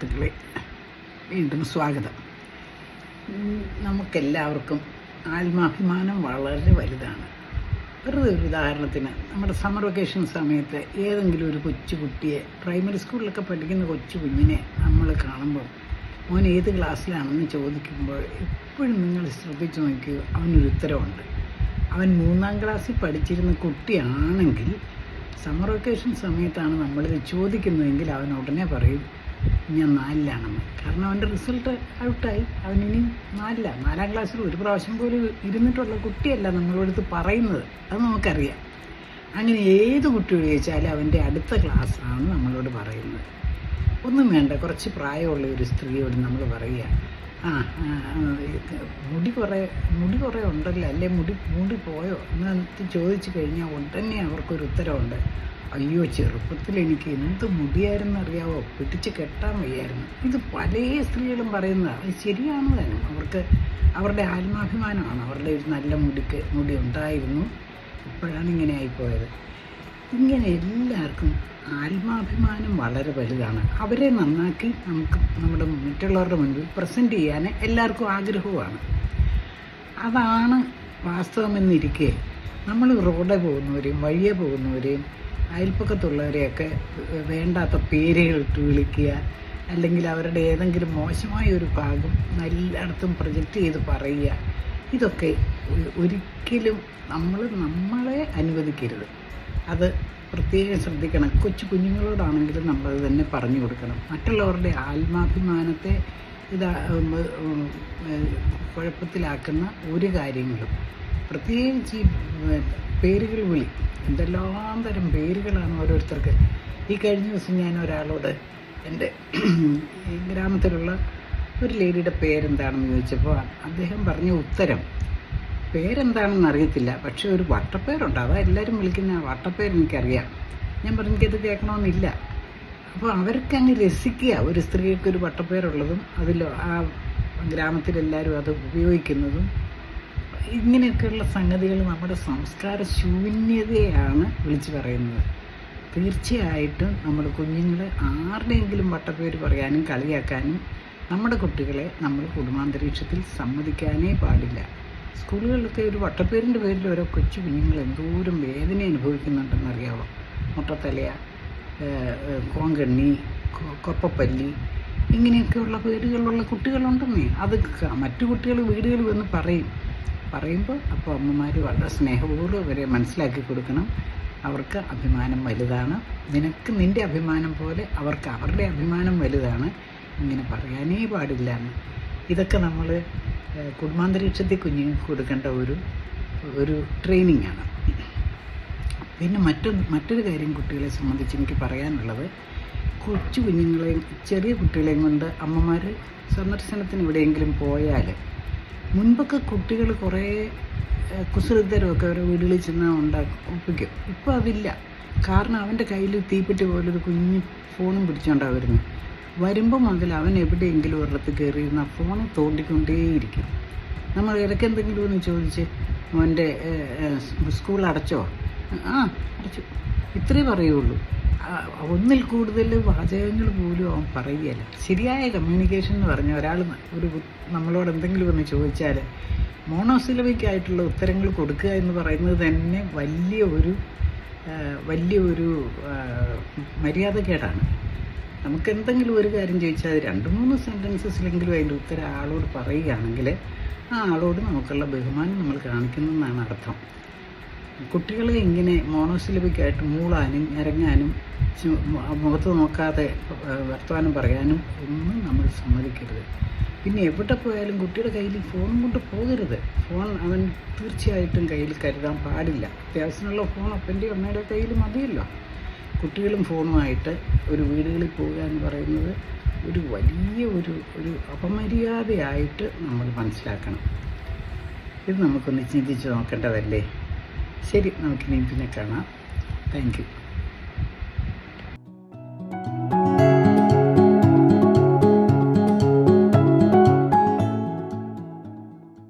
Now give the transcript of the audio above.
സുഹൃത്തുക്കളെ, വീണ്ടും സ്വാഗതം. നമുക്കെല്ലാവർക്കും ആത്മാഭിമാനം വളരെ വലുതാണ്. വെറുതെ ഒരു ഉദാഹരണത്തിന്, നമ്മുടെ സമ്മർ വെക്കേഷൻ സമയത്ത് ഏതെങ്കിലും ഒരു കൊച്ചു കുട്ടിയെ, പ്രൈമറി സ്കൂളിലൊക്കെ പഠിക്കുന്ന കൊച്ചു കുഞ്ഞിനെ നമ്മൾ കാണുമ്പോൾ മോൻ ഏത് ക്ലാസ്സിലാണെന്ന് ചോദിക്കുമ്പോൾ എപ്പോഴും നിങ്ങൾ ശ്രദ്ധിച്ചു നോക്കുക, അവനൊരു ഉത്തരവുണ്ട്. അവൻ 3ാം ക്ലാസ്സിൽ പഠിച്ചിരുന്ന കുട്ടിയാണെങ്കിൽ സമ്മർ വെക്കേഷൻ സമയത്താണ് നമ്മളിത് ചോദിക്കുന്നതെങ്കിൽ അവൻ ഉടനെ പറയും ഞാൻ 4-ലാണെന്ന്. കാരണം അവൻ്റെ റിസൾട്ട് ഔട്ടായി. അവനിനി 4ാം ക്ലാസ്സിൽ ഒരു പ്രാവശ്യം പോലും ഇരുന്നിട്ടുള്ള കുട്ടിയല്ല നമ്മളോടത്ത് പറയുന്നത്, അത് നമുക്കറിയാം. അങ്ങനെ ഏത് കുട്ടിയോട് ചോദിച്ചാലും അവൻ്റെ അടുത്ത ക്ലാസ്സാണ് നമ്മളോട് പറയുന്നത്. ഒന്നും വേണ്ട, കുറച്ച് പ്രായമുള്ള ഒരു സ്ത്രീയോട് നമ്മൾ പറയുക, മുടി കുറേ ഉണ്ടല്ലോ, അല്ലേ മുടി പോയോ എന്ന് ചോദിച്ചു കഴിഞ്ഞാൽ ഉടനെ അവർക്കൊരു ഉത്തരവുണ്ട്, അയ്യോ ചെറുപ്പത്തിൽ എനിക്ക് എന്ത് മുടിയായിരുന്നറിയാവോ, പിടിച്ച് കെട്ടാൻ വയ്യായിരുന്നു. ഇത് പല സ്ത്രീകളും പറയുന്നതാണ്. അത് ശരിയാണ് തന്നെ. അവരുടെ ആത്മാഭിമാനമാണ്. അവരുടെ ഒരു നല്ല മുടി ഉണ്ടായിരുന്നു, ഇപ്പോഴാണ് ഇങ്ങനെ ആയിപ്പോയത്. ഇങ്ങനെ എല്ലാവർക്കും ആത്മാഭിമാനം വളരെ വലുതാണ്. അവരെ നന്നാക്കി നമുക്ക് നമ്മുടെ മറ്റുള്ളവരുടെ മുൻപിൽ പ്രസൻറ്റ് ചെയ്യാൻ എല്ലാവർക്കും ആഗ്രഹവുമാണ്. അതാണ് വാസ്തവമെന്നിരിക്കെ നമ്മൾ റോഡിൽ പോകുന്നവരെയും വഴിയെ പോകുന്നവരെയും അയൽപ്പക്കത്തുള്ളവരെയൊക്കെ വേണ്ടാത്ത പേരുകളിട്ട് വിളിക്കുക, അല്ലെങ്കിൽ അവരുടെ ഏതെങ്കിലും മോശമായ ഒരു ഭാഗം എല്ലായിടത്തും പ്രൊജക്റ്റ് ചെയ്ത് പറയുക, ഇതൊക്കെ ഒരിക്കലും നമ്മളെ അനുവദിക്കരുത്. അത് പ്രത്യേകം ശ്രദ്ധിക്കണം. കൊച്ചു കുഞ്ഞുങ്ങളോടാണെങ്കിലും നമ്മൾ തന്നെ പറഞ്ഞു കൊടുക്കണം. മറ്റുള്ളവരുടെ ആത്മാഭിമാനത്തെ കുഴപ്പത്തിലാക്കുന്ന ഒരു കാര്യങ്ങളും, പ്രത്യേകിച്ച് ഈ പേരുകൾ വിളി, എന്തെല്ലാം തരം പേരുകളാണ് ഓരോരുത്തർക്ക്. ഈ കഴിഞ്ഞ ദിവസം ഞാൻ ഒരാളോട് എൻ്റെ ഗ്രാമത്തിലുള്ള ഒരു ലേഡിയുടെ പേരെന്താണെന്ന് ചോദിച്ചപ്പോൾ അദ്ദേഹം പറഞ്ഞ ഉത്തരം, പേരെന്താണെന്ന് അറിയത്തില്ല, പക്ഷേ ഒരു വട്ടപ്പേരുണ്ട്, അതാ എല്ലാവരും വിളിക്കുന്ന വട്ടപ്പേര് എനിക്കറിയാം. ഞാൻ പറഞ്ഞു എനിക്കത് കേൾക്കണമെന്നില്ല. അപ്പോൾ അവർക്ക് അങ്ങ് രസിക്കുക, ഒരു സ്ത്രീക്ക് ഒരു വട്ടപ്പേരുള്ളതും അതിൽ ആ ഗ്രാമത്തിലെല്ലാവരും അത് ഉപയോഗിക്കുന്നതും. ഇങ്ങനെയൊക്കെയുള്ള സംഗതികൾ നമ്മുടെ സംസ്കാര ശൂന്യതയാണ് വിളിച്ചു പറയുന്നത്. തീർച്ചയായിട്ടും നമ്മുടെ കുഞ്ഞുങ്ങളെ ആരുടെയെങ്കിലും വട്ടപ്പേര് പറയാനും കളിയാക്കാനും നമ്മുടെ കുട്ടികളെ നമ്മൾ കുടുംബാന്തരീക്ഷത്തിൽ സമ്മതിക്കാനേ പാടില്ല. സ്കൂളുകളിലൊക്കെ ഒരു വട്ടപ്പേരിൻ്റെ പേരിൽ ഓരോ കൊച്ചു കുഞ്ഞുങ്ങൾ എന്തോരം വേദന അനുഭവിക്കുന്നുണ്ടെന്നറിയാവോ. മുട്ടത്തലയ, കോങ്കണ്ണി, കൊപ്പപ്പല്ലി, ഇങ്ങനെയൊക്കെയുള്ള പേരുകളുള്ള കുട്ടികളുണ്ടെന്നേ. അത് മറ്റു കുട്ടികൾ വീടുകളിൽ വന്ന് പറയുമ്പോൾ അപ്പോൾ അമ്മമാർ വളരെ സ്നേഹപൂർവ്വം അവരെ മനസ്സിലാക്കി കൊടുക്കണം. അവർക്ക് അഭിമാനം വലുതാണ്, നിനക്ക് നിൻ്റെ അഭിമാനം പോലെ അവർക്ക് അവരുടെ അഭിമാനം വലുതാണ്, ഇങ്ങനെ പറയാനേ പാടില്ല എന്ന്. ഇതൊക്കെ നമ്മൾ കുടുംബാന്തരീക്ഷത്തിൽ കുഞ്ഞുങ്ങൾക്ക് കൊടുക്കേണ്ട ഒരു ട്രെയിനിങ്ങാണ്. പിന്നെ മറ്റൊരു കാര്യം കുട്ടികളെ സംബന്ധിച്ച് എനിക്ക് പറയാനുള്ളത്, കൊച്ചു കുഞ്ഞുങ്ങളെയും ചെറിയ കുട്ടികളെയും കൊണ്ട് അമ്മമാർ സന്ദർശനത്തിന് എവിടെയെങ്കിലും പോയാൽ, മുൻപൊക്കെ കുട്ടികൾ കുറേ കുസൃതരമൊക്കെ അവരുടെ വീടുകളിൽ ചെന്ന് ഒപ്പിക്കും. ഇപ്പോൾ അതില്ല. കാരണം അവൻ്റെ കയ്യിൽ തീപ്പെട്ടി പോലൊരു കുഞ്ഞ് ഫോണും പിടിച്ചുകൊണ്ടാണ് വരുന്നത്. വരുമ്പോൾ മുതൽ അവൻ എവിടെയെങ്കിലും ഒരിടത്ത് കയറിയിരുന്ന ഫോണിൽ തോണ്ടിക്കൊണ്ടേയിരിക്കും. നമ്മൾ ഇടയ്ക്ക് എന്തെങ്കിലും ഒന്ന് ചോദിച്ച്, അവൻ്റെ സ്കൂൾ അടച്ചോ? അടച്ചു, ഇത്രേ പറയുള്ളൂ. ഒന്നിൽ കൂടുതൽ വാചകങ്ങൾ പോലും അവൻ പറയുകയില്ല. ശരിയായ കമ്മ്യൂണിക്കേഷൻ എന്ന് പറഞ്ഞാൽ ഒരാൾ നമ്മളോട് എന്തെങ്കിലും ഒന്ന് ചോദിച്ചാൽ മോണോസിലബിക് ആയിട്ടുള്ള ഉത്തരങ്ങൾ കൊടുക്കുക എന്ന് പറയുന്നത് തന്നെ വലിയൊരു മര്യാദക്കേടാണ്. നമുക്ക് എന്തെങ്കിലും ഒരു കാര്യം ചോദിച്ചാൽ 2-3 സെൻറ്റൻസസിലെങ്കിലും അതിൻ്റെ ഉത്തരം ആളോട് പറയുകയാണെങ്കിൽ ആ ആളോട് നമുക്കുള്ള ബഹുമാനം നമ്മൾ കാണിക്കുന്നതെന്നാണ് അർത്ഥം. കുട്ടികളെ ഇങ്ങനെ മോണോസിലബിക്കായിട്ട് മൂളാനും ഇറങ്ങാനും മുഖത്ത് നോക്കാതെ വർത്തമാനം പറയാനും ഒന്നും നമ്മൾ സമ്മതിക്കരുത്. പിന്നെ എവിടെ പോയാലും കുട്ടിയുടെ കയ്യിൽ ഫോൺ കൊണ്ട് പോകരുത്. ഫോൺ അവൻ തീർച്ചയായിട്ടും കയ്യിൽ കരുതാൻ പാടില്ല. അത്യാവശ്യമുള്ള ഫോൺ അപ്പൻ്റെയോ അമ്മയുടെ കയ്യിൽ മതിയല്ലോ. കുട്ടികളും ഫോണുമായിട്ട് ഒരു വീടുകളിൽ പോവുക എന്ന് പറയുന്നത് ഒരു വലിയ ഒരു അപമര്യാദയായിട്ട് നമ്മൾ മനസ്സിലാക്കണം. ഇത് നമുക്കൊന്ന് ചിന്തിച്ച് നോക്കേണ്ടതല്ലേ. ശരി, നമുക്കിനി പിന്നെ കാണാം. Thank you.